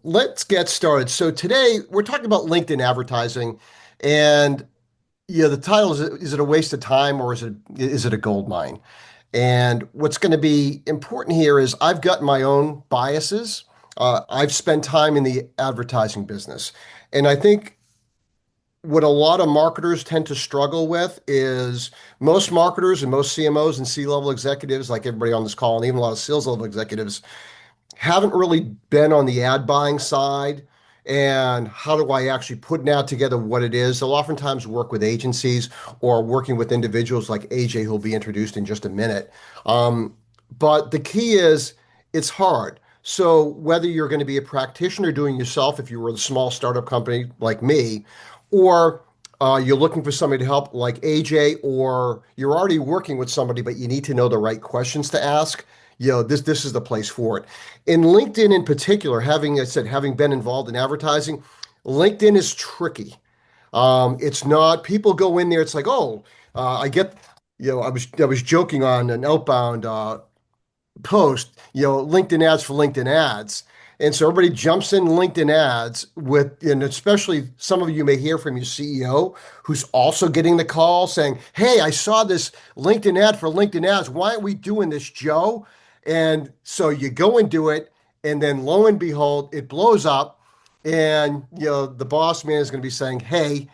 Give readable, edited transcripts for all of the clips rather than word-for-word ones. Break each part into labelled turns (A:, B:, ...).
A: Let's get started. So today we're talking about LinkedIn advertising, and the title is it a waste of time or is it a gold mine? And what's going to be important here is I've got my own biases. I've spent time in the advertising business, and I think what a lot of marketers tend to struggle with is most marketers and most CMOs and C-level executives, like everybody on this call, and even a lot of sales level executives haven't really been on the ad buying side. And how do I actually put an ad together, what it is? They'll oftentimes work with agencies or working with individuals like AJ, who'll be introduced in just a minute. But the key is it's hard. So whether you're going to be a practitioner doing yourself, if you were a small startup company like me, or you're looking for somebody to help like AJ, or you're already working with somebody, but you need to know the right questions to ask, this is the place for it. In LinkedIn in particular, having been involved in advertising, LinkedIn is tricky. It's not, people go in there, it's like, oh, I get, I was joking on an outbound post, LinkedIn ads for LinkedIn ads. And so everybody jumps in LinkedIn ads and especially some of you may hear from your CEO who's also getting the call saying, hey, I saw this LinkedIn ad for LinkedIn ads. Why aren't we doing this, Joe? And so you go and do it. And then lo and behold, it blows up. And, the boss man is going to be saying, hey,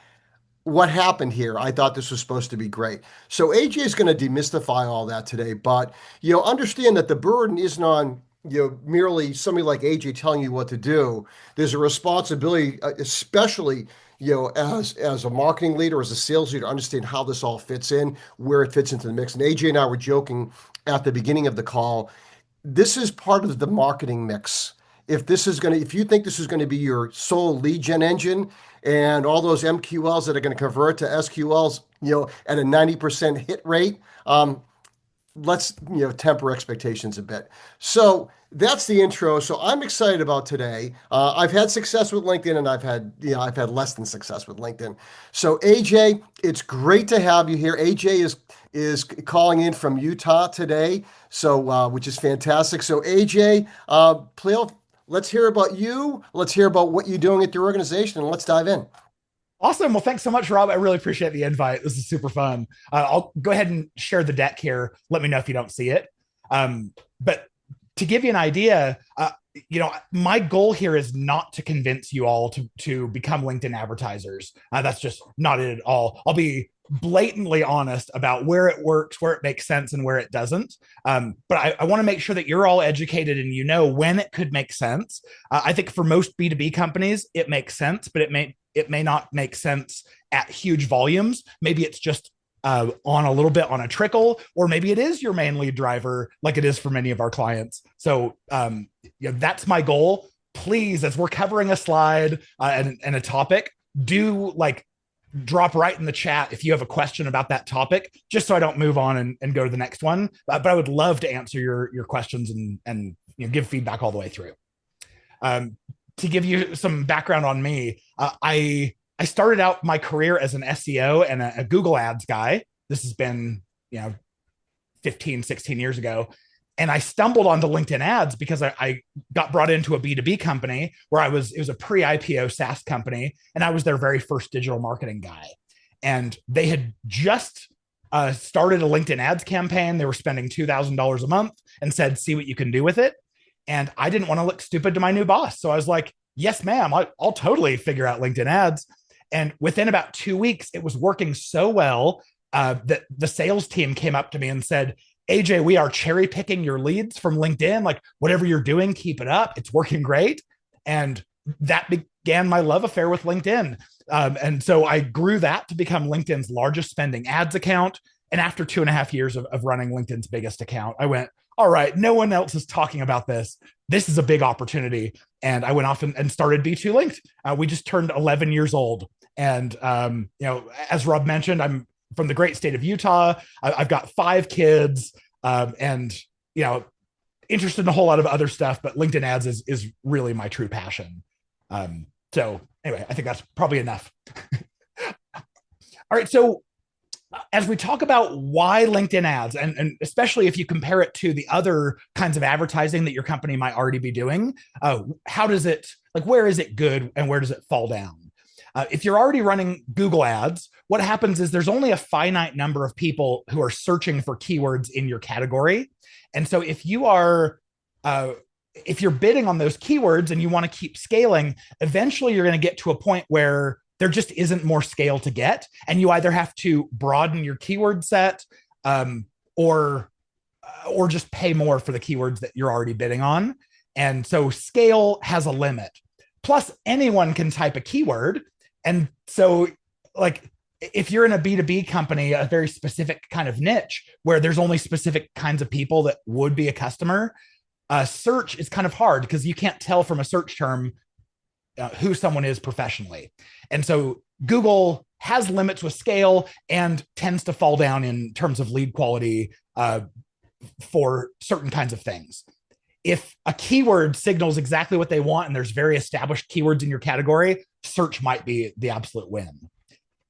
A: what happened here? I thought this was supposed to be great. So AJ is going to demystify all that today, but understand that the burden isn't on merely somebody like AJ telling you what to do. There's a responsibility, especially as a marketing leader, as a sales leader, understand how this all fits in, where it fits into the mix. And AJ and I were joking at the beginning of the call. This is part of the marketing mix. If you think this is going to be your sole lead gen engine and all those MQLs that are going to convert to SQLs, at a 90% hit rate, let's, temper expectations a bit. So that's the intro. So I'm excited about today. I've had success with LinkedIn and I've had less than success with LinkedIn. So AJ, it's great to have you here. AJ is calling in from Utah today, so which is fantastic. So AJ, let's hear about you. Let's hear about what you're doing at your organization, and let's dive in.
B: Awesome. Well, thanks so much, Rob. I really appreciate the invite. This is super fun. I'll go ahead and share the deck here. Let me know if you don't see it. But to give you an idea, my goal here is not to convince you all to become LinkedIn advertisers. That's just not it at all. I'll be blatantly honest about where it works, where it makes sense, and where it doesn't. But I want to make sure that you're all educated and you know when it could make sense. I think for most B2B companies, it makes sense, but it may not make sense at huge volumes. Maybe it's just on a little bit on a trickle, or maybe it is your main lead driver, like it is for many of our clients. So that's my goal. Please, as we're covering a slide and a topic, do like drop right in the chat if you have a question about that topic, just so I don't move on and go to the next one. But I would love to answer your questions and give feedback all the way through. Um, to give you some background on me, I started out my career as an SEO and a Google Ads guy. This has been 15, 16 years ago. And I stumbled onto LinkedIn ads because I got brought into a B2B company where it was a pre-IPO SaaS company, and I was their very first digital marketing guy. And they had just started a LinkedIn ads campaign. They were spending $2,000 a month and said, see what you can do with it. And I didn't want to look stupid to my new boss. So I was like, yes, ma'am, I'll totally figure out LinkedIn ads. And within about 2 weeks, it was working so well that the sales team came up to me and said, AJ, we are cherry picking your leads from LinkedIn. Like, whatever you're doing, keep it up. It's working great. And that began my love affair with LinkedIn. And so I grew that to become LinkedIn's largest spending ads account. And after 2.5 years of running LinkedIn's biggest account, I went, all right, no one else is talking about this. This is a big opportunity. And I went off and started B2 Linked. We just turned 11 years old. And, as Rob mentioned, I'm from the great state of Utah. I've got 5 kids and, interested in a whole lot of other stuff, but LinkedIn ads is really my true passion. So anyway, I think that's probably enough. All right. So As we talk about why LinkedIn ads, and especially if you compare it to the other kinds of advertising that your company might already be doing, how does it, like, where is it good and where does it fall down? If you're already running Google ads, what happens is there's only a finite number of people who are searching for keywords in your category. And so if you're bidding on those keywords and you want to keep scaling, eventually you're going to get to a point where there just isn't more scale to get, and you either have to broaden your keyword set, um, or or just pay more for the keywords that you're already bidding on. And so scale has a limit. Plus, anyone can type a keyword, and so like if you're in a B2B company, a very specific kind of niche where there's only specific kinds of people that would be a customer, search is kind of hard because you can't tell from a search term who someone is professionally. And so Google has limits with scale and tends to fall down in terms of lead quality for certain kinds of things. If a keyword signals exactly what they want and there's very established keywords in your category, search might be the absolute win.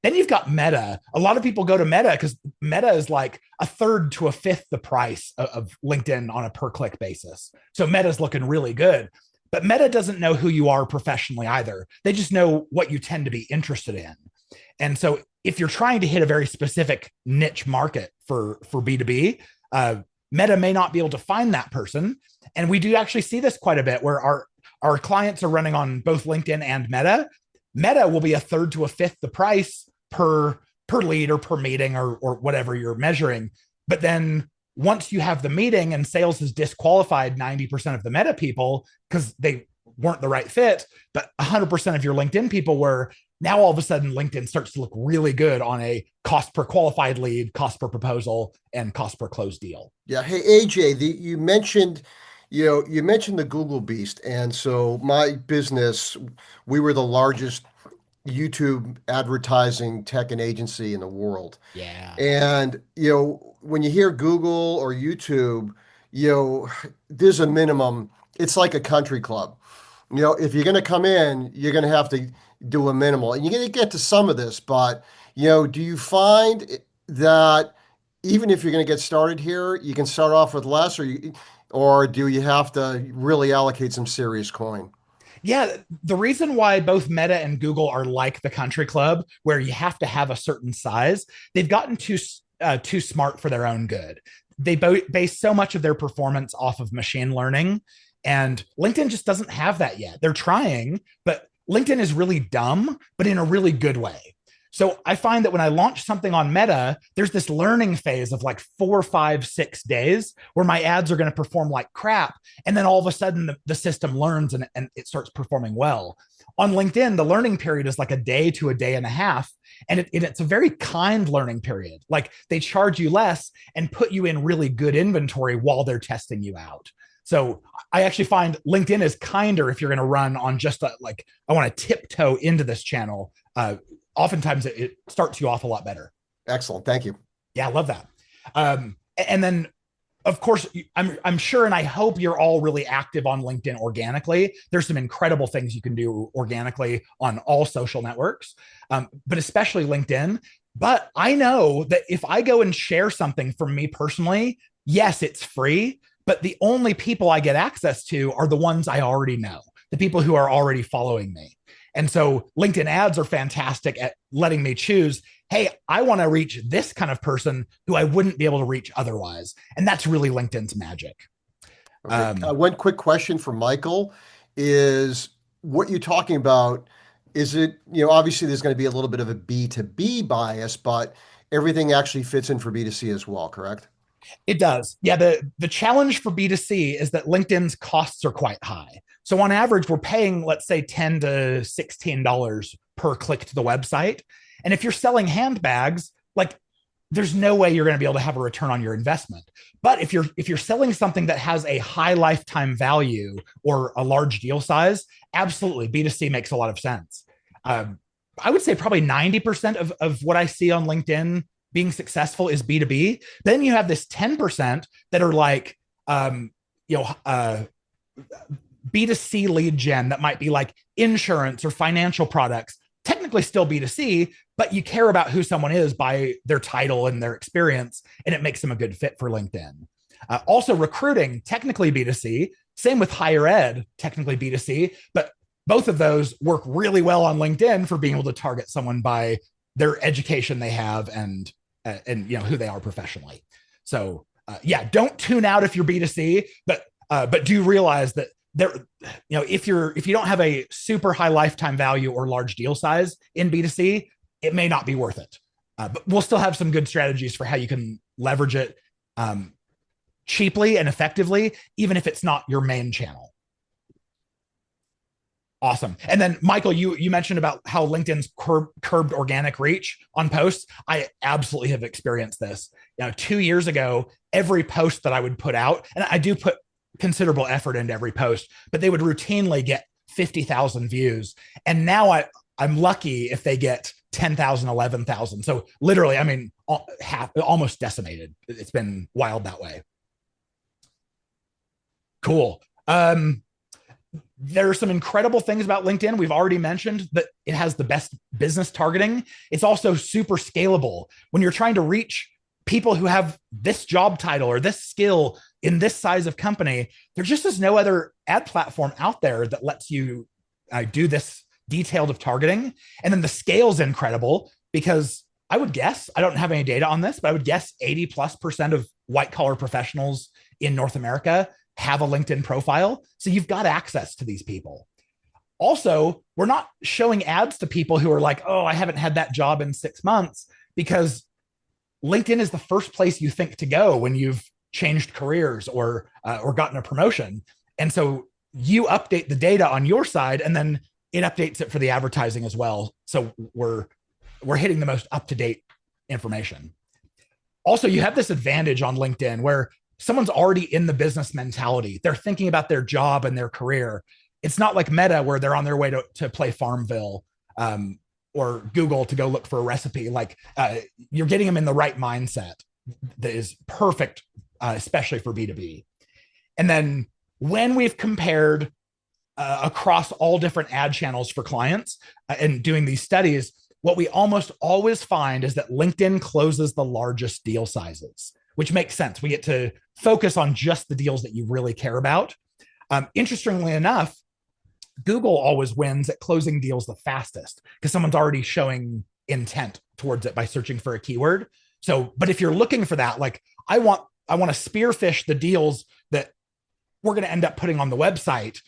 B: Then you've got Meta. A lot of people go to Meta because Meta is like a third to a fifth the price of LinkedIn on a per click basis. So Meta's looking really good. But Meta doesn't know who you are professionally either. They just know what you tend to be interested in. And so if you're trying to hit a very specific niche market for B2B, Meta may not be able to find that person. And we do actually see this quite a bit where our clients are running on both LinkedIn and Meta. Meta will be a third to a fifth the price per lead or per meeting or whatever you're measuring. But then once you have the meeting and sales has disqualified 90% of the Meta people because they weren't the right fit, but 100% of your LinkedIn people were, now all of a sudden LinkedIn starts to look really good on a cost per qualified lead, cost per proposal, and cost per closed deal.
A: Yeah. Hey, AJ, you mentioned, you mentioned the Google beast. And so my business, we were the largest YouTube advertising tech and agency in the world.
B: Yeah.
A: And, when you hear Google or YouTube, there's a minimum. It's like a country club. If you're going to come in, you're going to have to do a minimal. And you're going to get to some of this, but, do you find that even if you're going to get started here, you can start off with less, or do you have to really allocate some serious coin?
B: Yeah, the reason why both Meta and Google are like the country club, where you have to have a certain size, they've gotten too smart for their own good. They base so much of their performance off of machine learning, and LinkedIn just doesn't have that yet. They're trying, but LinkedIn is really dumb, but in a really good way. So I find that when I launch something on Meta, there's this learning phase of like 4, 5, 6 days where my ads are going to perform like crap. And then all of a sudden the system learns and it starts performing well. On LinkedIn, the learning period is like a day to a day and a half. And it's a very kind learning period. Like they charge you less and put you in really good inventory while they're testing you out. So I actually find LinkedIn is kinder if you're going to run on just like, I want to tiptoe into this channel. Oftentimes it starts you off a lot better.
A: Excellent. Thank you.
B: Yeah, I love that. And then, of course, I'm sure, and I hope you're all really active on LinkedIn organically. There's some incredible things you can do organically on all social networks, but especially LinkedIn. But I know that if I go and share something from me personally, yes, it's free, but the only people I get access to are the ones I already know, the people who are already following me. And so LinkedIn ads are fantastic at letting me choose, hey, I want to reach this kind of person who I wouldn't be able to reach otherwise. And that's really LinkedIn's magic.
A: Okay. One quick question for Michael is what you're talking about. Is it, obviously there's going to be a little bit of a B2B bias, but everything actually fits in for B2C as well, correct?
B: It does. Yeah. The challenge for B2C is that LinkedIn's costs are quite high. So on average, we're paying, let's say, $10 to $16 per click to the website. And if you're selling handbags, like there's no way you're going to be able to have a return on your investment. But if you're selling something that has a high lifetime value or a large deal size, absolutely B2C makes a lot of sense. I would say probably 90% of what I see on LinkedIn being successful is B2B. Then you have this 10% that are like, B2C lead gen that might be like insurance or financial products. technically still B2C, but you care about who someone is by their title and their experience, and it makes them a good fit for LinkedIn. Also, recruiting, technically B2C, same with higher ed, technically B2C, but both of those work really well on LinkedIn for being able to target someone by their education they have and who they are professionally. So yeah, don't tune out if you're B2C, but do realize that there, if you don't have a super high lifetime value or large deal size in B2C, it may not be worth it. But we'll still have some good strategies for how you can leverage it cheaply and effectively, even if it's not your main channel. Awesome. And then Michael, you mentioned about how LinkedIn's curbed organic reach on posts. I absolutely have experienced this. 2 years ago, every post that I would put out, and I do put considerable effort into every post, but they would routinely get 50,000 views. And now I'm lucky if they get 10,000, 11,000. So literally, I mean, almost decimated. It's been wild that way. Cool. There are some incredible things about LinkedIn. We've already mentioned that it has the best business targeting. It's also super scalable. When you're trying to reach people who have this job title or this skill in this size of company, there just is no other ad platform out there that lets you do this detailed of targeting. And then the scale is incredible because I would guess, I don't have any data on this, but I would guess 80+% of white collar professionals in North America have a LinkedIn profile. So you've got access to these people. Also, we're not showing ads to people who are like, oh, I haven't had that job in 6 months, because LinkedIn is the first place you think to go when you've changed careers or gotten a promotion. And so you update the data on your side, and then it updates it for the advertising as well. So we're hitting the most up-to-date information. Also, you have this advantage on LinkedIn where someone's already in the business mentality. They're thinking about their job and their career. It's not like Meta where they're on their way to play Farmville, or Google to go look for a recipe. Like you're getting them in the right mindset that is perfect, especially for B2B. And then when we've compared across all different ad channels for clients and doing these studies, what we almost always find is that LinkedIn closes the largest deal sizes, which makes sense. We get to focus on just the deals that you really care about. Interestingly enough, Google always wins at closing deals the fastest because someone's already showing intent towards it by searching for a keyword. So, but if you're looking for that, like I want to spearfish the deals that we're going to end up putting on the website,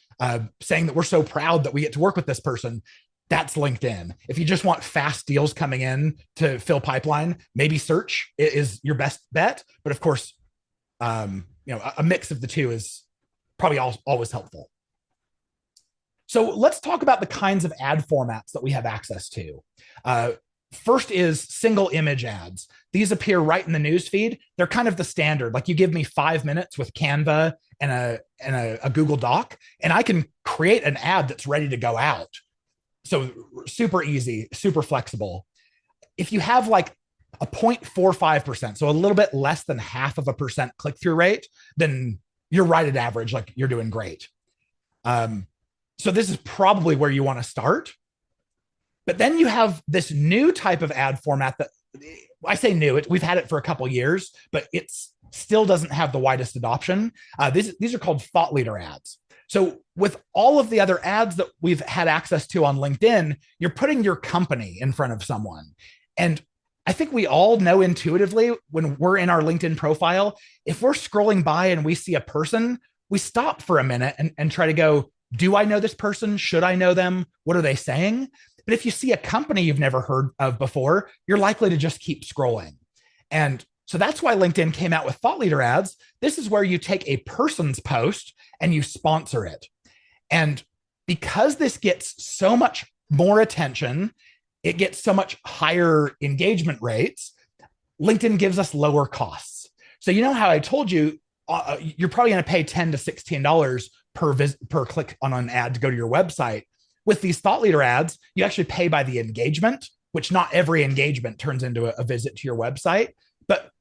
B: saying that we're so proud that we get to work with this person. That's LinkedIn. If you just want fast deals coming in to fill pipeline, maybe search is your best bet. But of course, a mix of the two is probably always helpful. So let's talk about the kinds of ad formats that we have access to. First is single image ads. These appear right in the newsfeed. They're kind of the standard. Like you give me 5 minutes with Canva and a Google Doc, and I can create an ad that's ready to go out. So super easy, super flexible. If you have like a 0.45%, so a little bit less than 0.5% click-through rate, then you're right at average, like you're doing great. So this is probably where you want to start. But then you have this new type of ad format that I say new, we've had it for a couple of years, but it still doesn't have the widest adoption. These are called thought leader ads. So with all of the other ads that we've had access to on LinkedIn, you're putting your company in front of someone. And I think we all know intuitively when we're in our LinkedIn profile, if we're scrolling by and we see a person, we stop for a minute and try to go, do I know this person? Should I know them? What are they saying? But if you see a company you've never heard of before, you're likely to just keep scrolling. And so that's why LinkedIn came out with thought leader ads. This is where you take a person's post and you sponsor it. And because this gets so much more attention, it gets so much higher engagement rates, LinkedIn gives us lower costs. So you know how I told you, you're probably going to pay $10 to $16 per click on an ad to go to your website. With these thought leader ads, you actually pay by the engagement, which not every engagement turns into a visit to your website, but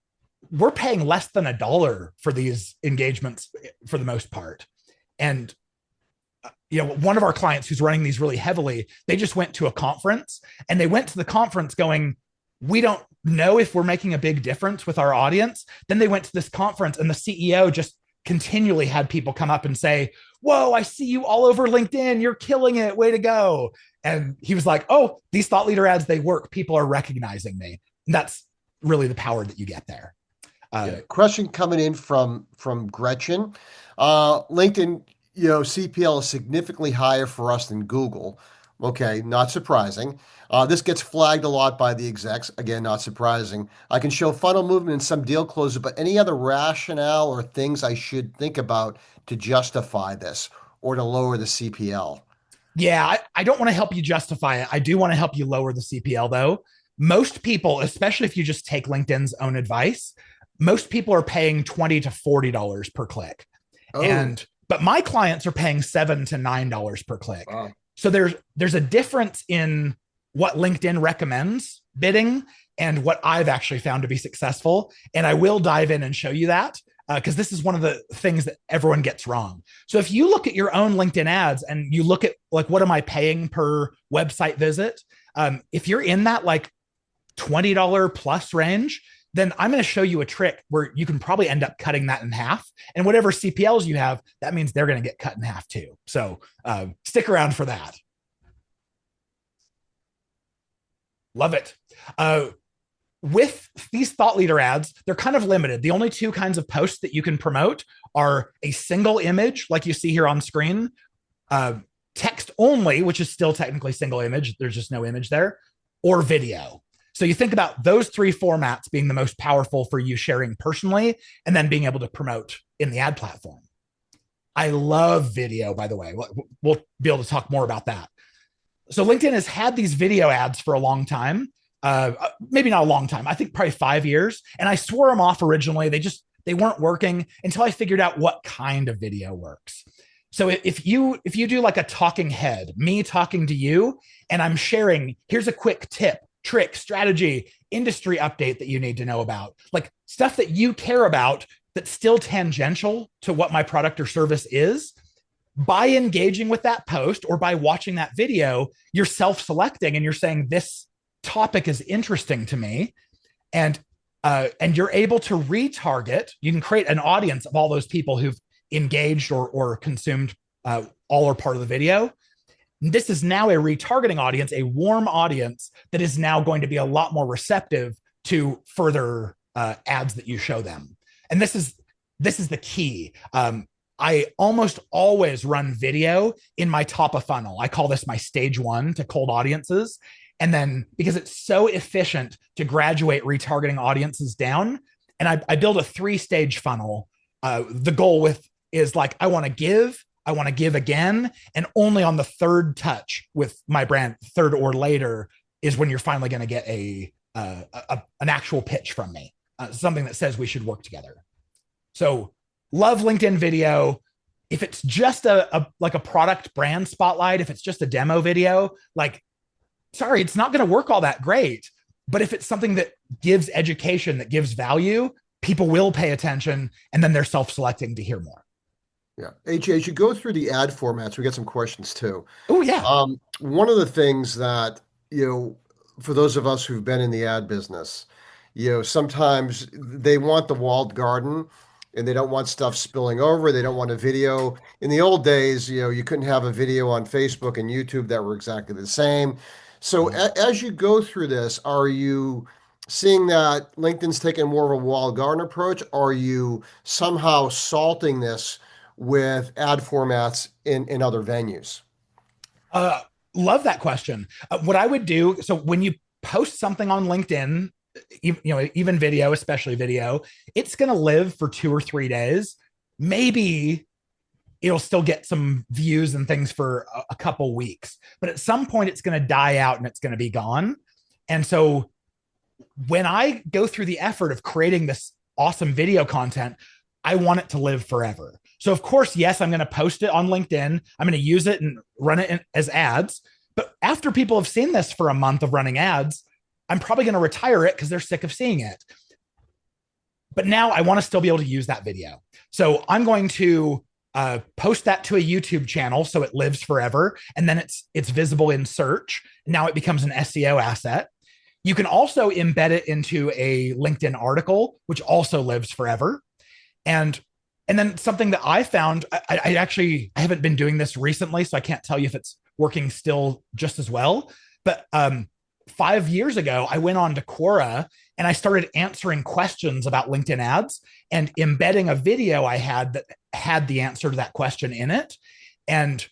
B: we're paying less than $1 for these engagements for the most part. And one of our clients who's running these really heavily, they just went to a conference and they went to the conference going, we don't know if we're making a big difference with our audience. Then they went to this conference and the CEO just continually had people come up and say, whoa, I see you all over LinkedIn. You're killing it. Way to go. And he was like, oh, these thought leader ads, they work. People are recognizing me. And that's really the power that you get there.
A: Yeah. Question coming in from Gretchen. LinkedIn, CPL is significantly higher for us than Google. Okay, not surprising. This gets flagged a lot by the execs. Again, not surprising. I can show funnel movement and some deal closure, but any other rationale or things I should think about to justify this or to lower the CPL?
B: Yeah, I don't want to help you justify it. I do want to help you lower the CPL though. Most people, especially if you just take LinkedIn's own advice, most people are paying $20 to $40 per click.
A: Oh,
B: But my clients are paying $7 to $9 per click.
A: wow.
B: So there's a difference in what LinkedIn recommends bidding and what I've actually found to be successful. And I will dive in and show you that because this is one of the things that everyone gets wrong. So if you look at your own LinkedIn ads and you look at like, what am I paying per website visit? If you're in that like $20 plus range, then I'm going to show you a trick where you can probably end up cutting that in half. And whatever CPLs you have, that means they're going to get cut in half too. So stick around for that. Love it. With these thought leader ads, they're kind of limited. The only two kinds of posts that you can promote are a single image, like you see here on screen, text only, which is still technically single image. There's just no image there, or video. So you think about those three formats being the most powerful for you sharing personally and then being able to promote in the ad platform. I love video, by the way. We'll be able to talk more about that. So LinkedIn has had these video ads for a long time. Maybe not a long time. I think probably 5 years. And I swore them off originally. They weren't working until I figured out what kind of video works. So if you do like a talking head, me talking to you, and I'm sharing, here's a quick tip, trick, strategy, industry update that you need to know about, like stuff that you care about that's still tangential to what my product or service is. By engaging with that post or by watching that video, you're self-selecting and you're saying this topic is interesting to me, and you're able to retarget. You can create an audience of all those people who've engaged or consumed all or part of the video. This is now a retargeting audience, a warm audience that is now going to be a lot more receptive to further ads that you show them. And this is the key. I almost always run video in my top of funnel. I call this my stage one to cold audiences. And then because it's so efficient to graduate retargeting audiences down, and I build a 3-stage funnel. The goal is like, I want to give again. And only on the third touch with my brand, third or later, is when you're finally going to get an actual pitch from me, something that says we should work together. So love LinkedIn video. If it's just like a product brand spotlight, if it's just a demo video, like, sorry, it's not going to work all that great. But if it's something that gives education, that gives value, people will pay attention, and then they're self-selecting to hear more.
A: Yeah. AJ, as you go through the ad formats, we got some questions too.
B: Oh, yeah.
A: One of the things that, for those of us who've been in the ad business, sometimes they want the walled garden and they don't want stuff spilling over. They don't want a video. In the old days, you couldn't have a video on Facebook and YouTube that were exactly the same. So as you go through this, are you seeing that LinkedIn's taking more of a walled garden approach? Are you somehow salting this with ad formats in other venues?
B: Love that question. What I would do, so when you post something on LinkedIn, even video, especially video, it's going to live for 2 or 3 days. Maybe it'll still get some views and things for a couple weeks, but at some point it's going to die out and it's going to be gone. And so when I go through the effort of creating this awesome video content, I want it to live forever. So of course, yes, I'm going to post it on LinkedIn. I'm going to use it and run it as ads. But after people have seen this for a month of running ads, I'm probably going to retire it because they're sick of seeing it. But now I want to still be able to use that video. So I'm going to post that to a YouTube channel so it lives forever, and then it's visible in search. Now it becomes an SEO asset. You can also embed it into a LinkedIn article, which also lives forever. And and then something that I found, I haven't been doing this recently, so I can't tell you if it's working still just as well. But 5 years ago, I went on to Quora and I started answering questions about LinkedIn ads and embedding a video I had that had the answer to that question in it. And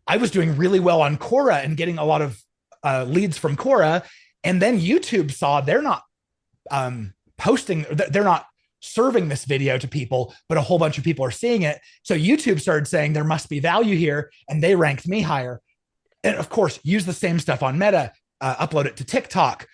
B: I was doing really well on Quora and getting a lot of leads from Quora. And then YouTube saw they're not posting, they're not serving this video to people, but a whole bunch of people are seeing it. So YouTube started saying there must be value here, and they ranked me higher. And of course, use the same stuff on Meta, upload it to TikTok.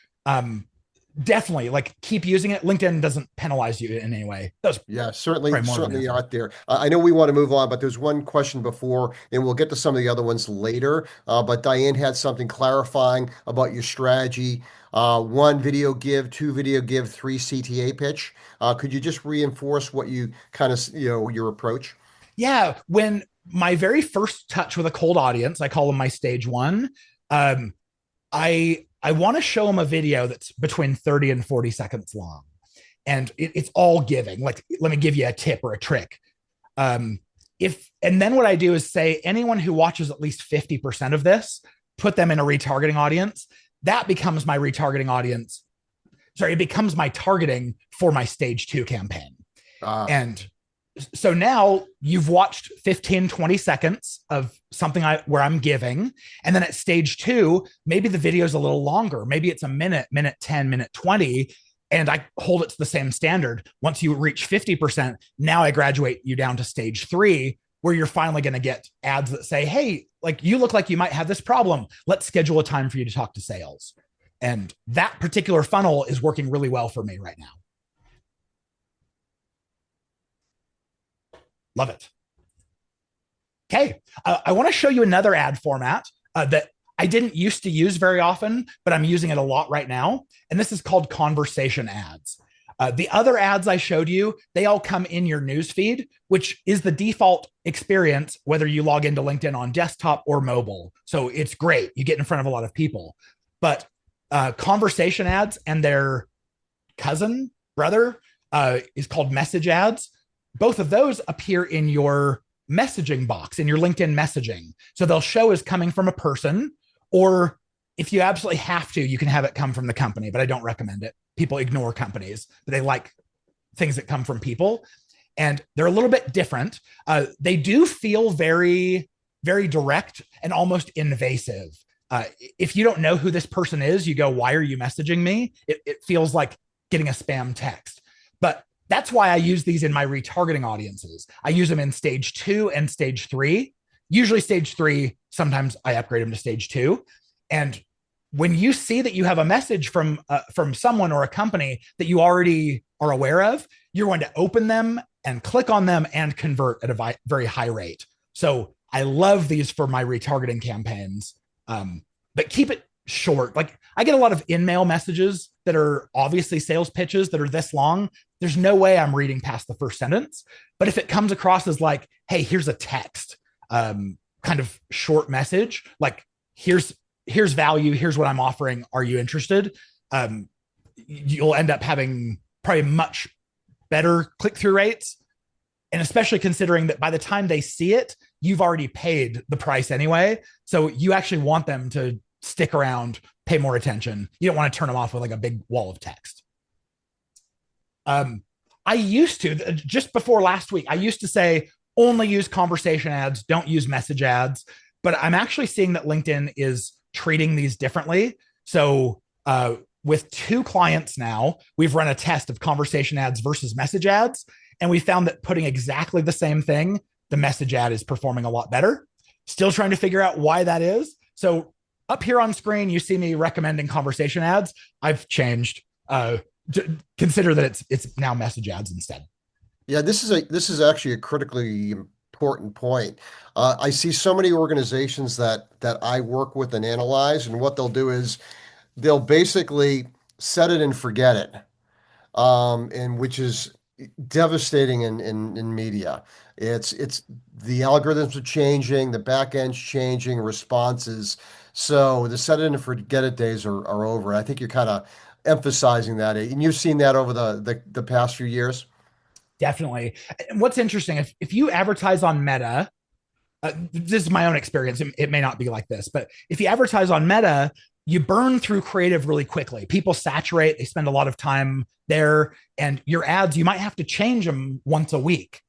B: Definitely, like, keep using it. LinkedIn doesn't penalize you in any way. That's
A: Yeah, certainly,
B: probably more of an
A: certainly
B: answer.
A: out there. I know we want to move on, but there's one question before, and we'll get to some of the other ones later. But Diane had something clarifying about your strategy. One video give, two video give, three CTA pitch. Could you just reinforce what you kind of, your approach?
B: Yeah, when my very first touch with a cold audience, I call them my stage one. Um, I want to show them a video that's between 30 and 40 seconds long, and it's all giving. Like, let me give you a tip or a trick. If and then what I do is say anyone who watches at least 50% of this, put them in a retargeting audience. That becomes my retargeting audience. Sorry, it becomes my targeting for my stage two campaign.
A: Ah,
B: And so now you've watched 15, 20 seconds of something where I'm giving. And then at stage two, maybe the video is a little longer. Maybe it's a minute, minute 10, minute 20. And I hold it to the same standard. Once you reach 50%, now I graduate you down to stage three, where you're finally going to get ads that say, hey, like, you look like you might have this problem. Let's schedule a time for you to talk to sales. And that particular funnel is working really well for me right now. Love it. Okay. I want to show you another ad format that I didn't used to use very often, but I'm using it a lot right now. And this is called conversation ads. The other ads I showed you, they all come in your newsfeed, which is the default experience, whether you log into LinkedIn on desktop or mobile. So it's great. You get in front of a lot of people. But conversation ads and their cousin, brother, is called message ads. Both of those appear in your messaging box, in your LinkedIn messaging. So they'll show as coming from a person, or if you absolutely have to, you can have it come from the company, but I don't recommend it. People ignore companies, but they like things that come from people. And they're a little bit different. They do feel very, very direct and almost invasive. If you don't know who this person is, you go, why are you messaging me? It feels like getting a spam text. But that's why I use these in my retargeting audiences. I use them in stage two and stage three. Usually stage three, sometimes I upgrade them to stage two. And when you see that you have a message from someone or a company that you already are aware of, you're going to open them and click on them and convert at a very high rate. So I love these for my retargeting campaigns, but keep it short. Like, I get a lot of in-mail messages that are obviously sales pitches that are this long. There's no way I'm reading past the first sentence. But if it comes across as like, hey, here's a text, kind of short message, like, here's value, here's what I'm offering, are you interested? You'll end up having probably much better click-through rates. And especially considering that by the time they see it, you've already paid the price anyway. So you actually want them to stick around, pay more attention. You don't want to turn them off with like a big wall of text. I used to, just before last week, I used to say only use conversation ads, don't use message ads. But I'm actually seeing that LinkedIn is treating these differently. So with two clients now, we've run a test of conversation ads versus message ads. And we found that putting exactly the same thing, the message ad is performing a lot better. Still trying to figure out why that is. So up here on screen, you see me recommending conversation ads. I've changed. Consider that it's now message ads instead.
A: Yeah, this is actually a critically important point. I see so many organizations that I work with and analyze, and what they'll do is they'll basically set it and forget it, and which is devastating in media. It's the algorithms are changing, the back end's changing, responses. So the set it and forget it days are over. I think you're kind of emphasizing that, and you've seen that over the past few years.
B: Definitely. And what's interesting, if you advertise on Meta, this is my own experience. It may not be like this, but if you advertise on Meta, you burn through creative really quickly. People saturate, they spend a lot of time there, and your ads, you might have to change them once a week.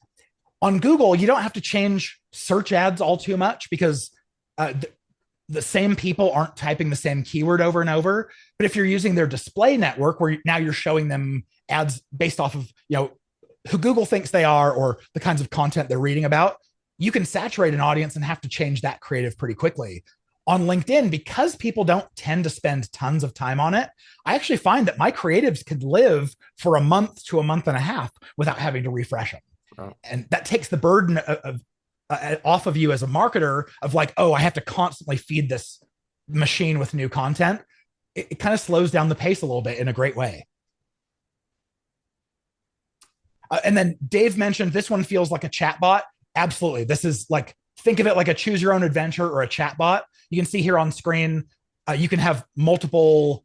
B: On Google, you don't have to change search ads all too much because the same people aren't typing the same keyword over and over. But if you're using their display network, where now you're showing them ads based off of who Google thinks they are or the kinds of content they're reading about, you can saturate an audience and have to change that creative pretty quickly. On LinkedIn, because people don't tend to spend tons of time on it, I actually find that my creatives could live for a month to a month and a half without having to refresh them.
A: Oh.
B: And that takes the burden of off of you as a marketer of like, oh, I have to constantly feed this machine with new content. It kind of slows down the pace a little bit in a great way. And then Dave mentioned this one feels like a chatbot. Absolutely. This is like, think of it like a choose your own adventure or a chatbot. You can see here on screen, you can have multiple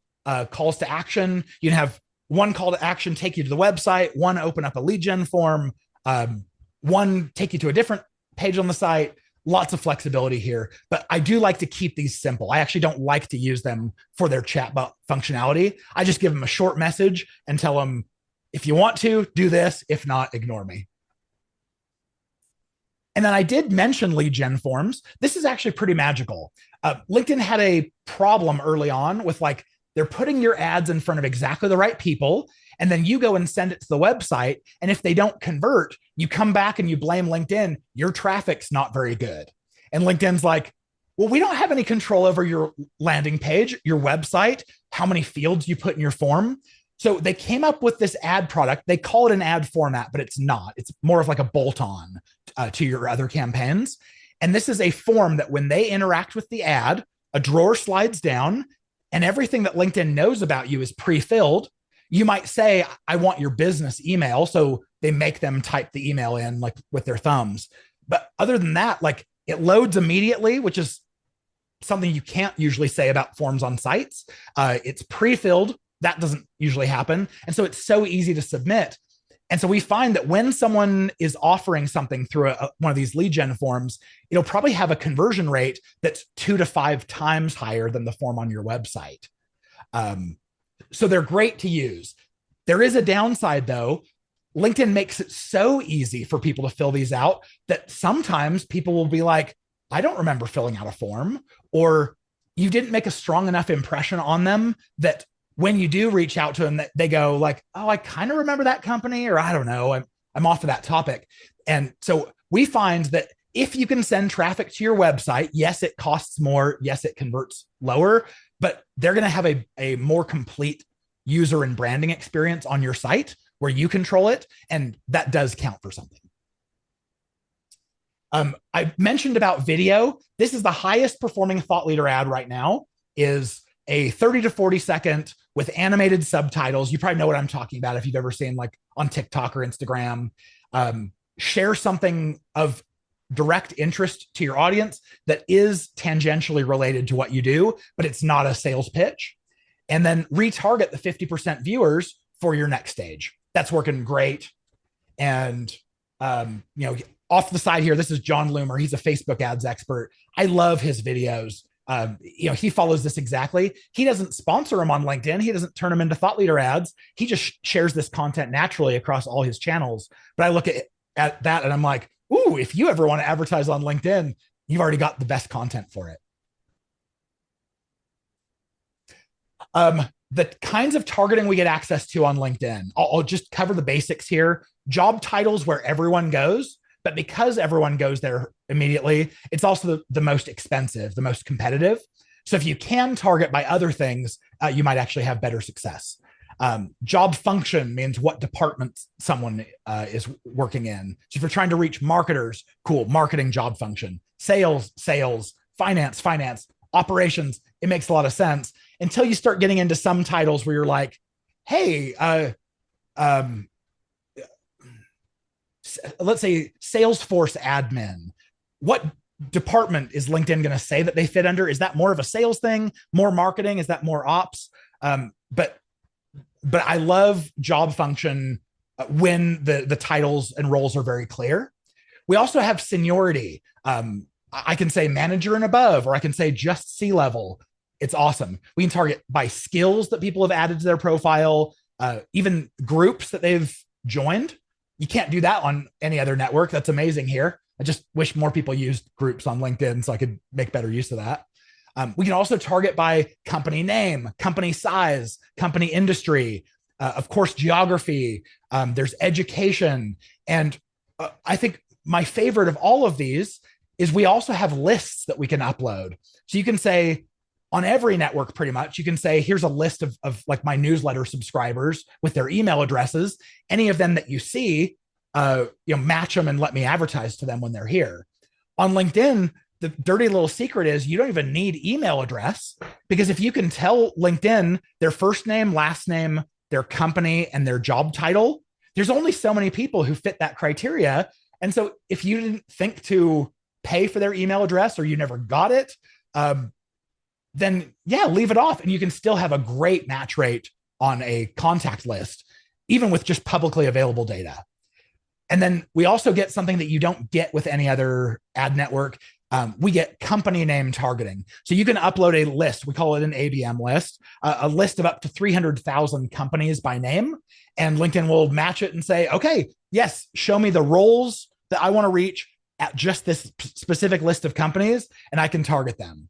B: calls to action. You can have one call to action take you to the website, one open up a lead gen form, one take you to a different page on the site. Lots of flexibility here, but I do like to keep these simple. I actually don't like to use them for their chatbot functionality. I just give them a short message and tell them, if you want to, do this. If not, ignore me. And then I did mention lead gen forms. This is actually pretty magical. LinkedIn had a problem early on with like, they're putting your ads in front of exactly the right people. And then you go and send it to the website. And if they don't convert, you come back and you blame LinkedIn. Your traffic's not very good. And LinkedIn's like, well, we don't have any control over your landing page, your website, how many fields you put in your form. So they came up with this ad product. They call it an ad format, but it's not. It's more of like a bolt on to your other campaigns. And this is a form that when they interact with the ad, a drawer slides down and everything that LinkedIn knows about you is pre-filled. You might say, I want your business email. So they make them type the email in like with their thumbs. But other than that, like it loads immediately, which is something you can't usually say about forms on sites. It's pre-filled. That doesn't usually happen. And so it's so easy to submit. And so we find that when someone is offering something through one of these lead gen forms, it'll probably have a conversion rate that's 2 to 5 times higher than the form on your website. So they're great to use. There is a downside though. LinkedIn makes it so easy for people to fill these out that sometimes people will be like, I don't remember filling out a form, or you didn't make a strong enough impression on them that when you do reach out to them, they go like, oh, I kind of remember that company, or I don't know, I'm off of that topic. And so we find that if you can send traffic to your website, yes, it costs more. Yes, it converts lower, but they're going to have a more complete user and branding experience on your site where you control it. And that does count for something. I mentioned about video. This is the highest performing thought leader ad right now, is a 30 to 40 second with animated subtitles. You probably know what I'm talking about if you've ever seen like on TikTok or Instagram. Share something of direct interest to your audience that is tangentially related to what you do, but it's not a sales pitch. And then retarget the 50% viewers for your next stage. That's working great. And, off the side here, this is John Loomer. He's a Facebook ads expert. I love his videos. He follows this exactly. He doesn't sponsor them on LinkedIn. He doesn't turn them into thought leader ads. He just shares this content naturally across all his channels. But I look at that and I'm like, ooh, if you ever want to advertise on LinkedIn, you've already got the best content for it. The kinds of targeting we get access to on LinkedIn, I'll just cover the basics here. Job titles where everyone goes. But because everyone goes there immediately, it's also the most expensive, the most competitive. So if you can target by other things, you might actually have better success. Job function means what department someone is working in. So if you're trying to reach marketers, cool, marketing job function. Sales, finance, operations, it makes a lot of sense until you start getting into some titles where you're like, hey, let's say Salesforce admin. What department is LinkedIn going to say that they fit under? Is that more of a sales thing, more marketing? Is that more ops? But I love job function when the titles and roles are very clear. We also have seniority. I can say manager and above, or I can say just C-level. It's awesome. We can target by skills that people have added to their profile, even groups that they've joined. You can't do that on any other network. That's amazing here. I just wish more people used groups on LinkedIn so I could make better use of that. We can also target by company name, company size, company industry, of course, geography. There's education. And I think my favorite of all of these is we also have lists that we can upload. So you can say on every network, pretty much, you can say, here's a list of like my newsletter subscribers with their email addresses. Any of them that you see, match them and let me advertise to them when they're here. On LinkedIn, the dirty little secret is you don't even need email address, because if you can tell LinkedIn their first name, last name, their company, and their job title, there's only so many people who fit that criteria. And so if you didn't think to pay for their email address, or you never got it, then yeah, leave it off. And you can still have a great match rate on a contact list, even with just publicly available data. And then we also get something that you don't get with any other ad network. We get company name targeting. So you can upload a list. We call it an ABM list, a list of up to 300,000 companies by name. And LinkedIn will match it and say, okay, yes, show me the roles that I want to reach at just this specific list of companies, and I can target them.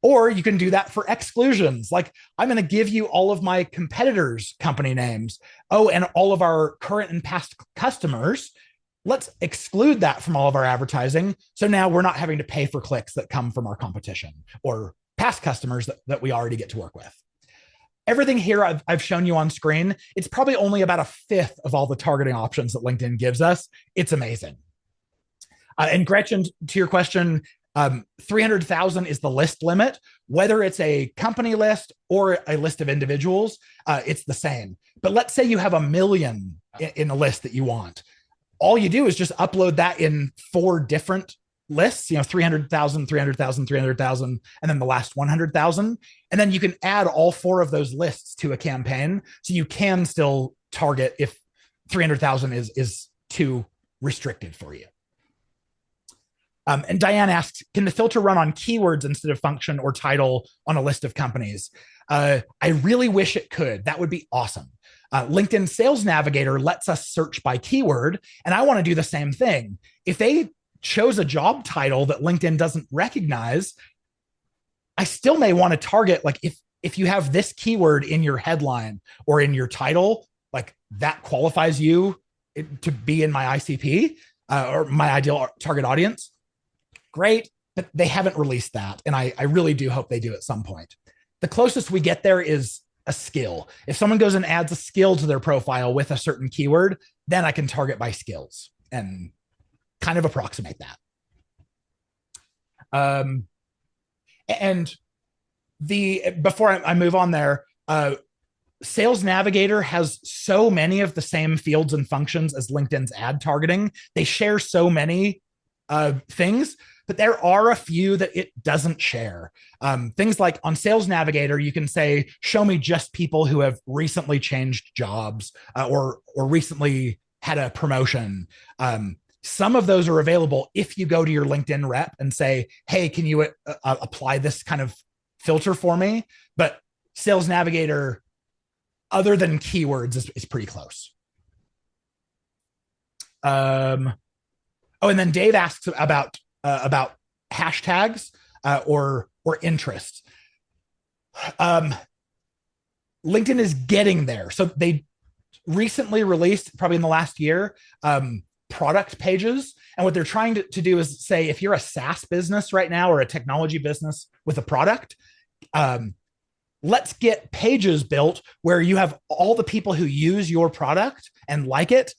B: Or you can do that for exclusions. Like, I'm going to give you all of my competitors' company names. Oh, and all of our current and past customers. Let's exclude that from all of our advertising. So now we're not having to pay for clicks that come from our competition or past customers that we already get to work with. Everything here I've shown you on screen. It's probably only about a fifth of all the targeting options that LinkedIn gives us. It's amazing. And Gretchen, to your question, 300,000 is the list limit. Whether it's a company list or a list of individuals, it's the same. But let's say you have 1 million in a list that you want. All you do is just upload that in 4 different lists, 300,000, 300,000, 300,000, and then the last 100,000. And then you can add all 4 of those lists to a campaign. So you can still target if 300,000 is too restricted for you. And Diane asks, can the filter run on keywords instead of function or title on a list of companies? I really wish it could. That would be awesome. LinkedIn Sales Navigator lets us search by keyword, and I want to do the same thing. If they chose a job title that LinkedIn doesn't recognize, I still may want to target, like if you have this keyword in your headline or in your title, like that qualifies you to be in my ICP or my ideal target audience. Great, but they haven't released that. And I really do hope they do at some point. The closest we get there is a skill. If someone goes and adds a skill to their profile with a certain keyword, then I can target by skills and kind of approximate that. And before I move on there, Sales Navigator has so many of the same fields and functions as LinkedIn's ad targeting. They share so many things, but there are a few that it doesn't share. Things like on Sales Navigator, you can say, show me just people who have recently changed jobs or recently had a promotion. Some of those are available if you go to your LinkedIn rep and say, hey, can you apply this kind of filter for me? But Sales Navigator, other than keywords, is pretty close. Oh, and then Dave asks about hashtags or interests. LinkedIn is getting there. So they recently released, probably in the last year, product pages. And what they're trying to do is say, if you're a SaaS business right now or a technology business with a product, let's get pages built where you have all the people who use your product and like it.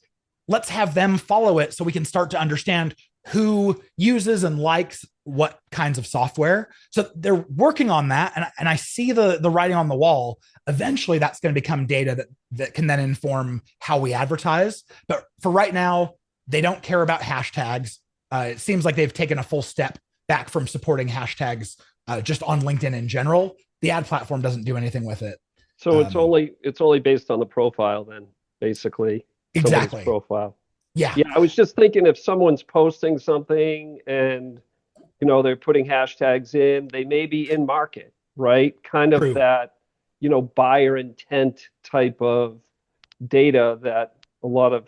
B: Let's have them follow it so we can start to understand who uses and likes what kinds of software. So they're working on that. And I see the writing on the wall. Eventually, that's going to become data that can then inform how we advertise. But for right now, They don't care about hashtags. It seems like they've taken a full step back from supporting hashtags just on LinkedIn in general. The ad platform doesn't do anything with it.
C: So it's only based on the profile then, basically. Somebody's
B: Exactly.
C: profile.
B: Yeah.
C: Yeah, I was just thinking if someone's posting something and they're putting hashtags in, they may be in market, right? Kind of
B: True.
C: that, buyer intent type of data that a lot of,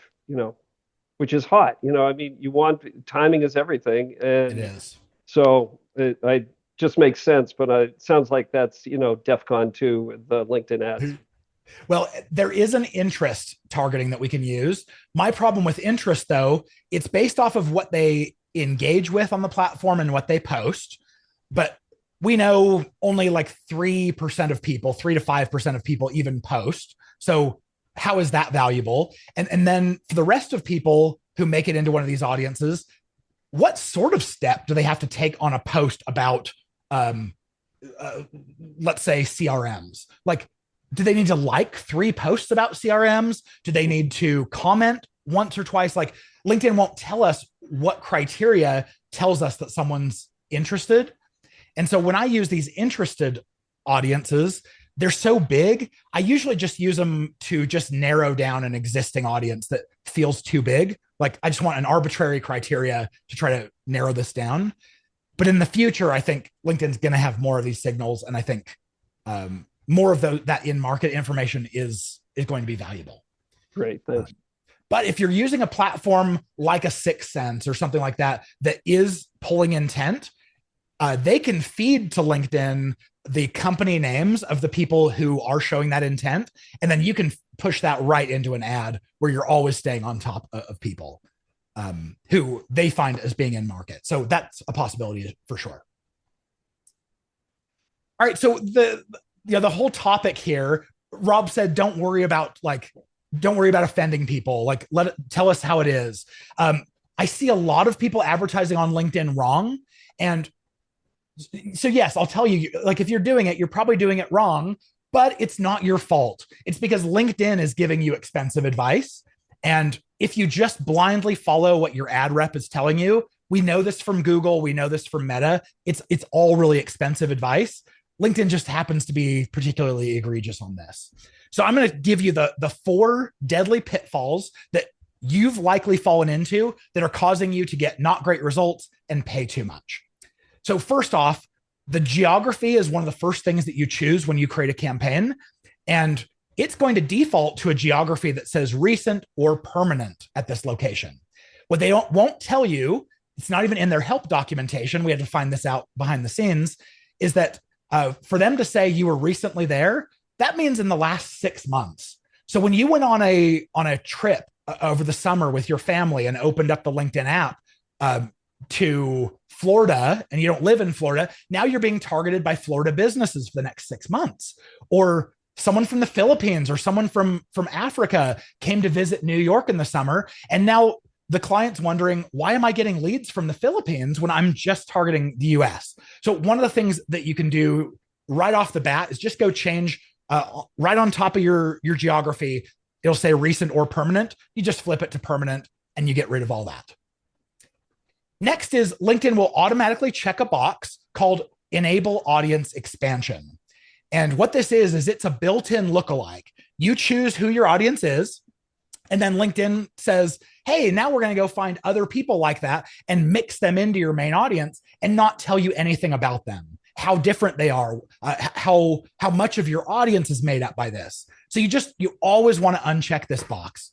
C: which is hot. I mean, you want timing is everything.
B: It
C: And
B: is.
C: so I just makes sense, but it sounds like that's, DEFCON 2 with the LinkedIn ads.
B: Well, there is an interest targeting that we can use. My problem with interest, though, it's based off of what they engage with on the platform and what they post. But we know only like 3% of people, 3 to 5% of people even post. So how is that valuable? And then for the rest of people who make it into one of these audiences, what sort of step do they have to take on a post about, um, uh, let's say, CRMs? Like, do they need to like 3 posts about CRMs? Do they need to comment once or twice? Like, LinkedIn won't tell us what criteria tells us that someone's interested. And so when I use these interested audiences, they're so big. I usually just use them to just narrow down an existing audience that feels too big. Like, I just want an arbitrary criteria to try to narrow this down. But in the future, I think LinkedIn's going to have more of these signals. And I think more of that in-market information is going to be valuable.
C: Great, thanks.
B: But if you're using a platform like a Sixth Sense or something like that that is pulling intent, they can feed to LinkedIn the company names of the people who are showing that intent, and then you can push that right into an ad where you're always staying on top of people who they find as being in market. So that's a possibility for sure. All right, so the whole topic here, Rob said, don't worry about offending people. Like, tell us how it is. I see a lot of people advertising on LinkedIn wrong. And so, yes, I'll tell you, like, if you're doing it, you're probably doing it wrong, but it's not your fault. It's because LinkedIn is giving you expensive advice. And if you just blindly follow what your ad rep is telling you, we know this from Google, we know this from Meta, it's all really expensive advice. LinkedIn just happens to be particularly egregious on this. So I'm going to give you the 4 deadly pitfalls that you've likely fallen into that are causing you to get not great results and pay too much. So first off, the geography is one of the first things that you choose when you create a campaign. And it's going to default to a geography that says recent or permanent at this location. What they won't tell you, it's not even in their help documentation, we had to find this out behind the scenes, is that for them to say you were recently there, that means in the last 6 months. So when you went on a trip over the summer with your family and opened up the LinkedIn app to Florida, and you don't live in Florida, now you're being targeted by Florida businesses for the next 6 months. Or someone from the Philippines or someone from Africa came to visit New York in the summer, and now the client's wondering, why am I getting leads from the Philippines when I'm just targeting the US? So one of the things that you can do right off the bat is just go change right on top of your geography. It'll say recent or permanent. You just flip it to permanent and you get rid of all that. Next is LinkedIn will automatically check a box called Enable Audience Expansion. And what this is it's a built-in lookalike. You choose who your audience is, and then LinkedIn says, hey, now we're going to go find other people like that and mix them into your main audience and not tell you anything about them, how different they are, how much of your audience is made up by this. So you always want to uncheck this box.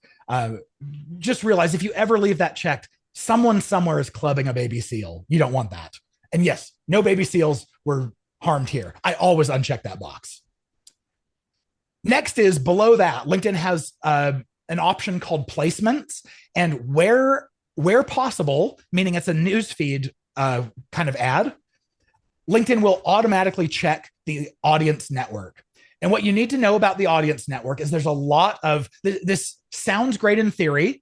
B: Just realize if you ever leave that checked, someone somewhere is clubbing a baby seal. You don't want that. And yes, no baby seals were harmed here. I always uncheck that box. Next is below that, LinkedIn has an option called placements, and where possible, meaning it's a newsfeed kind of ad, LinkedIn will automatically check the audience network. And what you need to know about the audience network is there's a lot of this sounds great in theory.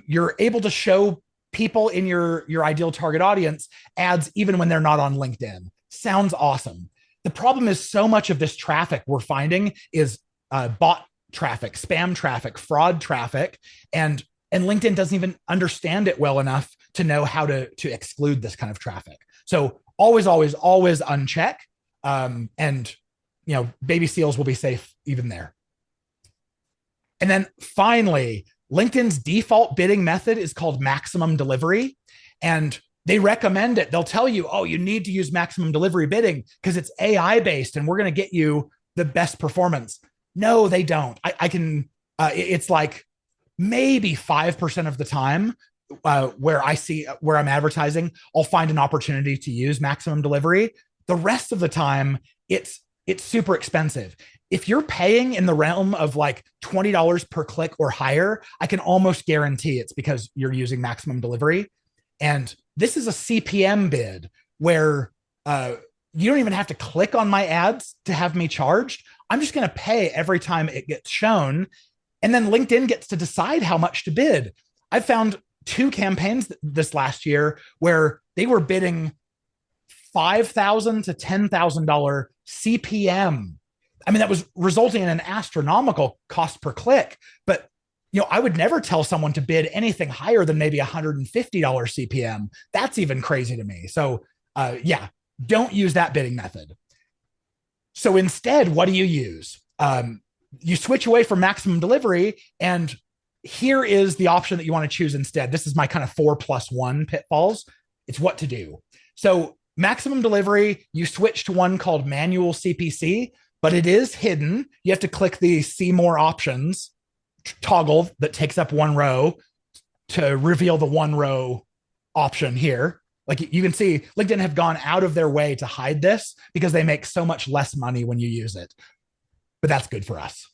B: You're able to show people in your ideal target audience ads even when they're not on LinkedIn. Sounds awesome. The problem is so much of this traffic we're finding is bot traffic, spam traffic, fraud traffic. And And LinkedIn doesn't even understand it well enough to know how to exclude this kind of traffic. So always, always, always uncheck. And baby seals will be safe even there. And then finally, LinkedIn's default bidding method is called maximum delivery. And they recommend it. They'll tell you, oh, you need to use maximum delivery bidding because it's AI based and we're going to get you the best performance. No, they don't. It's like maybe 5% of the time where I'm advertising, I'll find an opportunity to use maximum delivery. The rest of the time, it's super expensive. If you're paying in the realm of like $20 per click or higher, I can almost guarantee it's because you're using maximum delivery. And this is a CPM bid where you don't even have to click on my ads to have me charged. I'm just going to pay every time it gets shown. And then LinkedIn gets to decide how much to bid. I found 2 campaigns this last year where they were bidding $5,000 to $10,000 CPM. I mean, that was resulting in an astronomical cost per click. But I would never tell someone to bid anything higher than maybe $150 CPM. That's even crazy to me. So don't use that bidding method. So instead, what do you use? You switch away from maximum delivery, and here is the option that you want to choose instead. This is my kind of 4+1 pitfalls. It's what to do. So maximum delivery, you switch to one called manual CPC, but it is hidden. You have to click the see more options toggle that takes up one row to reveal the one row option here. Like you can see, LinkedIn have gone out of their way to hide this because they make so much less money when you use it. But that's good for us.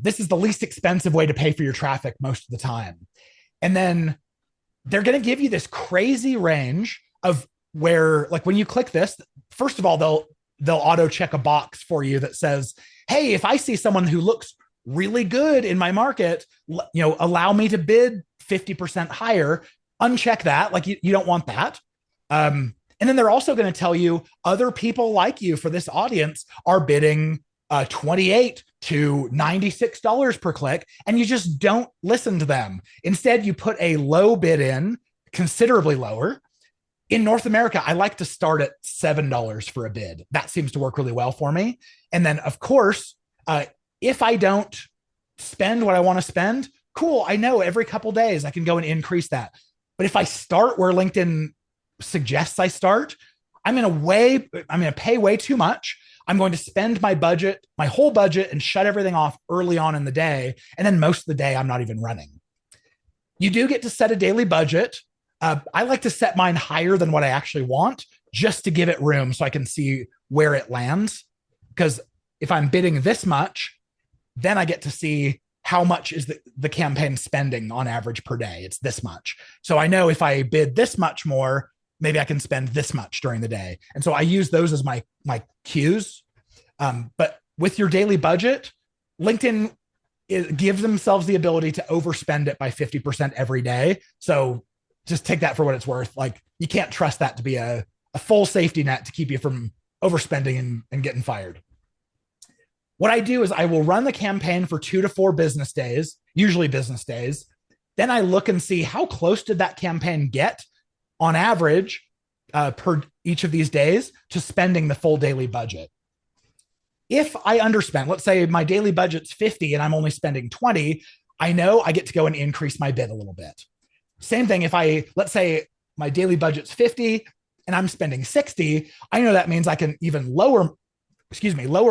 B: This is the least expensive way to pay for your traffic most of the time. And then they're going to give you this crazy range of where, like when you click this, first of all, they'll auto check a box for you that says, hey, if I see someone who looks really good in my market, allow me to bid 50% higher. Uncheck that. Like you don't want that. And then they're also going to tell you other people like you for this audience are bidding $28 to $96 per click, and you just don't listen to them. Instead, you put a low bid in, considerably lower. In North America, I like to start at $7 for a bid. That seems to work really well for me. And then, of course, if I don't spend what I want to spend, cool. I know every couple days I can go and increase that. But if I start where LinkedIn suggests I start, I'm going to pay way too much. I'm going to spend my whole budget, and shut everything off early on in the day. And then most of the day, I'm not even running. You do get to set a daily budget. I like to set mine higher than what I actually want, just to give it room so I can see where it lands. Because if I'm bidding this much, then I get to see how much is the campaign spending on average per day. It's this much. So I know if I bid this much more, maybe I can spend this much during the day. And so I use those as my cues. But with your daily budget, LinkedIn gives themselves the ability to overspend it by 50% every day. So just take that for what it's worth. Like you can't trust that to be a full safety net to keep you from overspending and getting fired. What I do is I will run the campaign for 2 to 4 business days, usually business days. Then I look and see how close did that campaign get on average per each of these days to spending the full daily budget. If I underspend, let's say my daily budget's 50 and I'm only spending 20, I know I get to go and increase my bid a little bit. Same thing if let's say my daily budget's 50 and I'm spending 60, I know that means I can even lower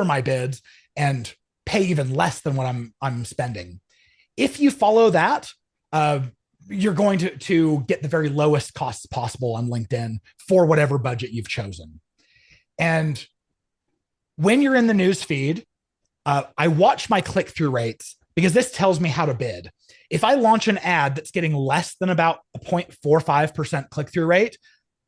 B: my bids and pay even less than what I'm spending. If you follow that, you're going to get the very lowest costs possible on LinkedIn for whatever budget you've chosen. And when you're in the news feed, I watch my click-through rates because this tells me how to bid. If I launch an ad that's getting less than about a 0.45% click-through rate,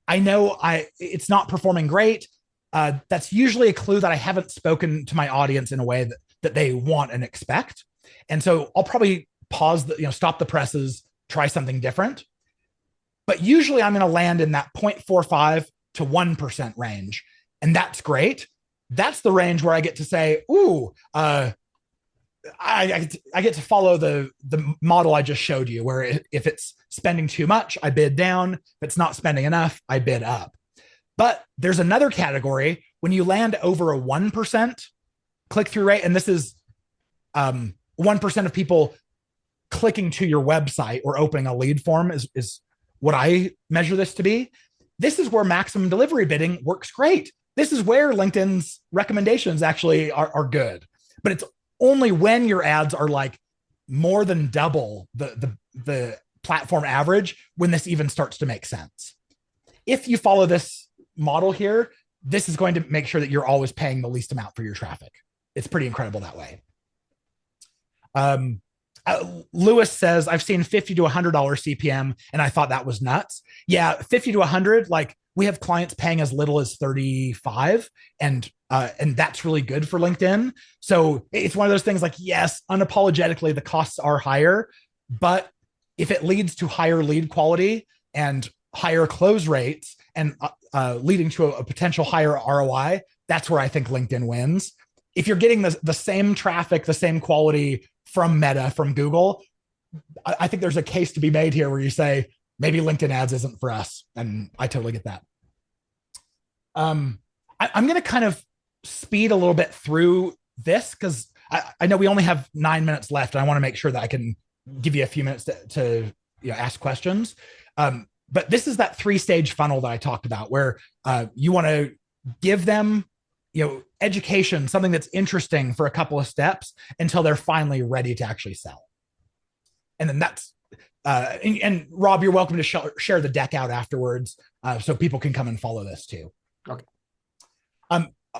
B: I know it's not performing great. That's usually a clue that I haven't spoken to my audience in a way that they want and expect. And so I'll probably pause, stop the presses, try something different. But usually I'm going to land in that 0.45 to 1% range. And that's great. That's the range where I get to say, I get to follow the model I just showed you, where if it's spending too much, I bid down. If it's not spending enough, I bid up. But there's another category when you land over a 1% click through rate, and this is 1% of people clicking to your website or opening a lead form is what I measure this to be. This is where maximum delivery bidding works great. This is where LinkedIn's recommendations actually are good. But it's only when your ads are like more than double the platform average when this even starts to make sense. If you follow this model here, this is going to make sure that you're always paying the least amount for your traffic. It's pretty incredible that way. Lewis says, I've seen $50 to $100 CPM, and I thought that was nuts. Yeah, 50 to 100, like we have clients paying as little as 35, and that's really good for LinkedIn. So it's one of those things like, yes, unapologetically, the costs are higher, but if it leads to higher lead quality and higher close rates and leading to a potential higher ROI, that's where I think LinkedIn wins. If you're getting the same traffic, the same quality from Meta, from Google, I think there's a case to be made here where you say, maybe LinkedIn ads isn't for us. And I totally get that. I'm going to kind of speed a little bit through this because I know we only have 9 minutes left. And I want to make sure that I can give you a few minutes to ask questions. But this is that 3-stage funnel that I talked about where you want to give them education, something that's interesting for a couple of steps until they're finally ready to actually sell. And then that's, and Rob, you're welcome to share the deck out afterwards so people can come and follow this too.
A: Okay.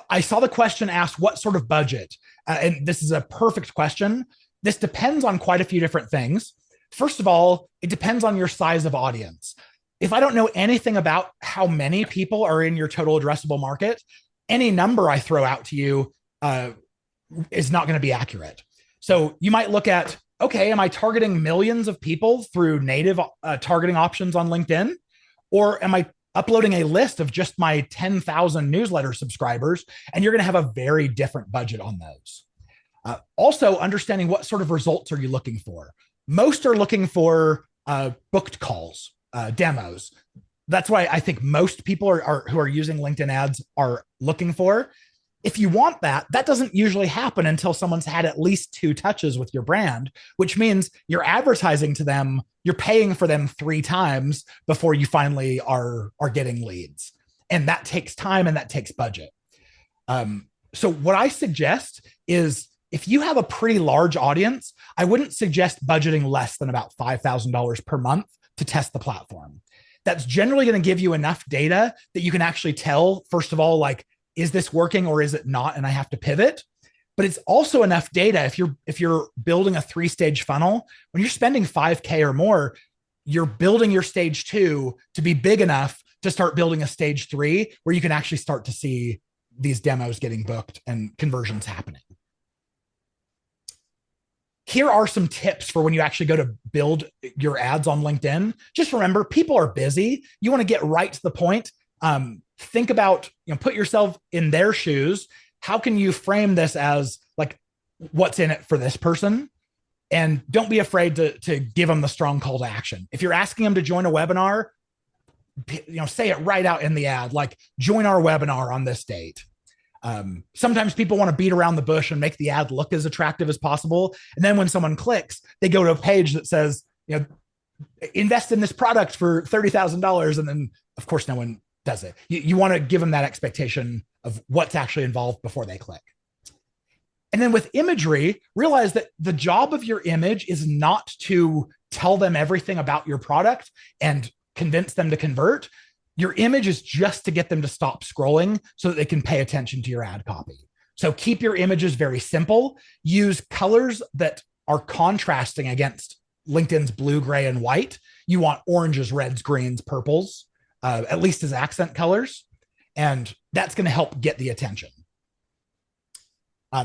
B: I saw the question asked, what sort of budget? And this is a perfect question. This depends on quite a few different things. First of all, it depends on your size of audience. If I don't know anything about how many people are in your total addressable market, any number I throw out to you is not going to be accurate. So you might look at, okay, am I targeting millions of people through native targeting options on LinkedIn? Or am I uploading a list of just my 10,000 newsletter subscribers? And you're going to have a very different budget on those. Also, understanding what sort of results are you looking for? Most are looking for booked calls, demos. That's why I think most people who are using LinkedIn ads are looking for. If you want that, that doesn't usually happen until someone's had at least 2 touches with your brand, which means you're advertising to them, you're paying for them 3 times before you finally are getting leads. And that takes time and that takes budget. So what I suggest is if you have a pretty large audience, I wouldn't suggest budgeting less than about $5,000 per month to test the platform. That's generally going to give you enough data that you can actually tell, first of all, like, is this working or is it not? And I have to pivot. But it's also enough data. If you're building a 3-stage funnel, when you're spending $5K or more, you're building your stage 2 to be big enough to start building a stage 3 where you can actually start to see these demos getting booked and conversions happening. Here are some tips for when you actually go to build your ads on LinkedIn. Just remember, people are busy. You want to get right to the point. Think about, put yourself in their shoes. How can you frame this as like, what's in it for this person? And don't be afraid to give them the strong call to action. If you're asking them to join a webinar, say it right out in the ad, like join our webinar on this date. Sometimes people want to beat around the bush and make the ad look as attractive as possible. And then when someone clicks, they go to a page that says, invest in this product for $30,000. And then of course, no one does it. You want to give them that expectation of what's actually involved before they click. And then with imagery, realize that the job of your image is not to tell them everything about your product and convince them to convert. Your image is just to get them to stop scrolling so that they can pay attention to your ad copy. So keep your images very simple. Use colors that are contrasting against LinkedIn's blue, gray, and white. You want oranges, reds, greens, purples, at least as accent colors. And that's going to help get the attention.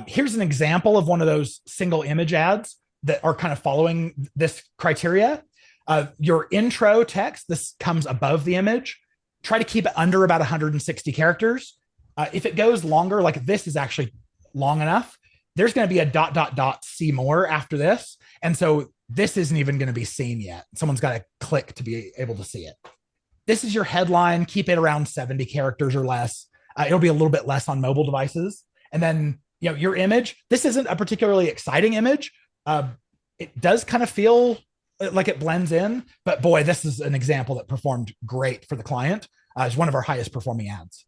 B: Here's an example of one of those single image ads that are kind of following this criteria. Your intro text, this comes above the image. Try to keep it under about 160 characters. If it goes longer, like this is actually long enough, there's going to be a dot, dot, dot, see more after this. And so this isn't even going to be seen yet. Someone's got to click to be able to see it. This is your headline. Keep it around 70 characters or less. It'll be a little bit less on mobile devices. And then, your image. This isn't a particularly exciting image. It does kind of feel like it blends in, but boy, this is an example that performed great for the client. It's one of our highest performing ads.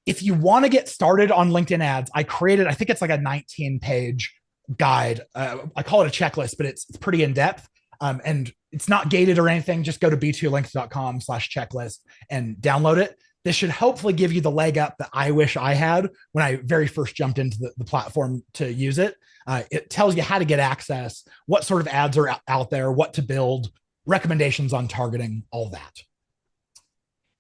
B: If you want to get started on LinkedIn ads, I think it's like a 19-page guide. I call it a checklist, but it's pretty in depth. And it's not gated or anything. Just go to b2links.com/checklist and download it. This should hopefully give you the leg up that I wish I had when I very first jumped into the platform to use it. It tells you how to get access, what sort of ads are out there, what to build, recommendations on targeting, all that.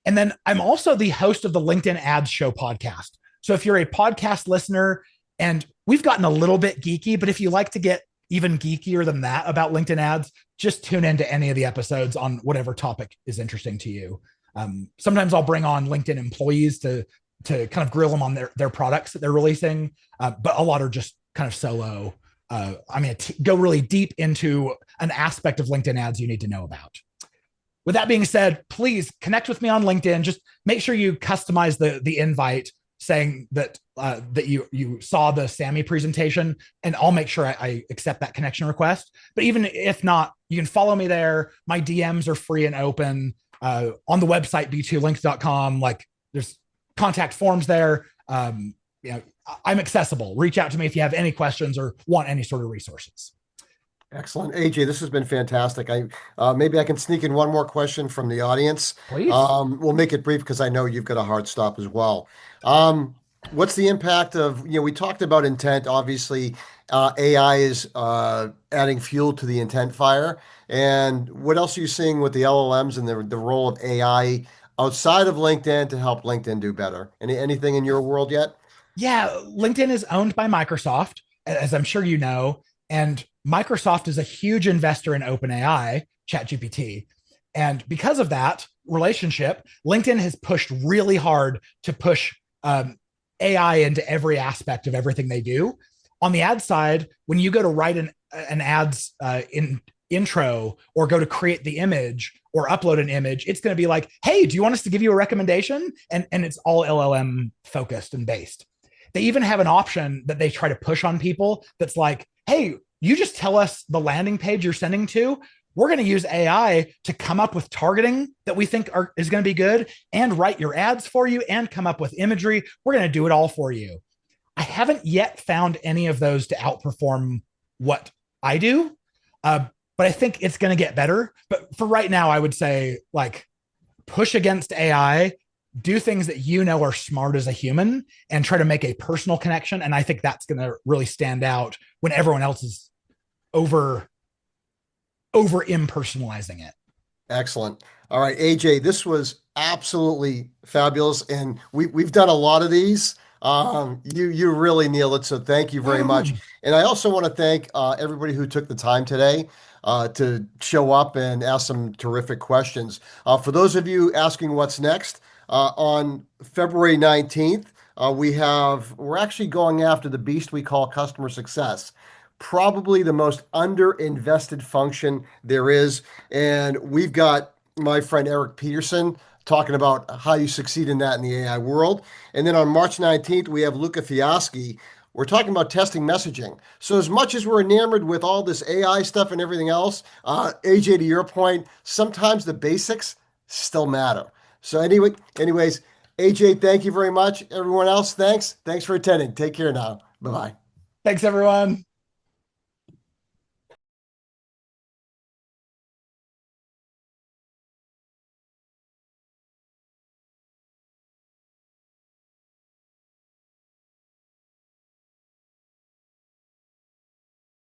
B: And then I'm also the host of the LinkedIn Ads Show podcast. So if you're a podcast listener, and we've gotten a little bit geeky, but if you like to get even geekier than that about LinkedIn ads, just tune into any of the episodes on whatever topic is interesting to you. Sometimes I'll bring on LinkedIn employees to kind of grill them on their products that they're releasing, but a lot are just kind of solo. I'm going to go really deep into an aspect of LinkedIn ads you need to know about. With that being said, please connect with me on LinkedIn. Just make sure you customize the invite saying that you saw the Sammy presentation, and I'll make sure I accept that connection request. But even if not, you can follow me there. My DMs are free and open on the website, b2links.com. Like, there's contact forms there. I'm accessible. Reach out to me if you have any questions or want any sort of resources.
A: Excellent. AJ, this has been fantastic. Maybe I can sneak in one more question from the audience.
B: Please.
A: We'll make it brief because I know you've got a hard stop as well. What's the impact of, we talked about intent. Obviously, AI is adding fuel to the intent fire. And what else are you seeing with the LLMs and the role of AI outside of LinkedIn to help LinkedIn do better? Anything in your world yet?
B: Yeah, LinkedIn is owned by Microsoft, as I'm sure you know, and Microsoft is a huge investor in OpenAI, ChatGPT. And because of that relationship, LinkedIn has pushed really hard to push AI into every aspect of everything they do. On the ad side, when you go to write an ads intro or go to create the image or upload an image, it's going to be like, hey, do you want us to give you a recommendation? And it's all LLM focused and based. They even have an option that they try to push on people that's like, hey, you just tell us the landing page you're sending to. We're going to use AI to come up with targeting that we think is going to be good and write your ads for you and come up with imagery. We're going to do it all for you. I haven't yet found any of those to outperform what I do, but I think it's going to get better. But for right now, I would say, like, push against AI, do things that are smart as a human, and try to make a personal connection. And I think that's going to really stand out when everyone else is over impersonalizing it.
A: Excellent. All right, AJ, this was absolutely fabulous, and we've done a lot of these. You really nailed it, so thank you very much. And I also want to thank everybody who took the time today to show up and ask some terrific questions. For those of you asking what's next, on February 19th, we're actually going after the beast we call customer success. Probably the most underinvested function there is. And we've got my friend Eric Peterson talking about how you succeed in that in the AI world. And then on March 19th, we have Luca Fiaschi. We're talking about testing messaging. So as much as we're enamored with all this AI stuff and everything else, AJ, to your point, sometimes the basics still matter. So anyways, AJ, thank you very much. Everyone else, thanks. Thanks for attending. Take care now. Bye-bye.
B: Thanks, everyone.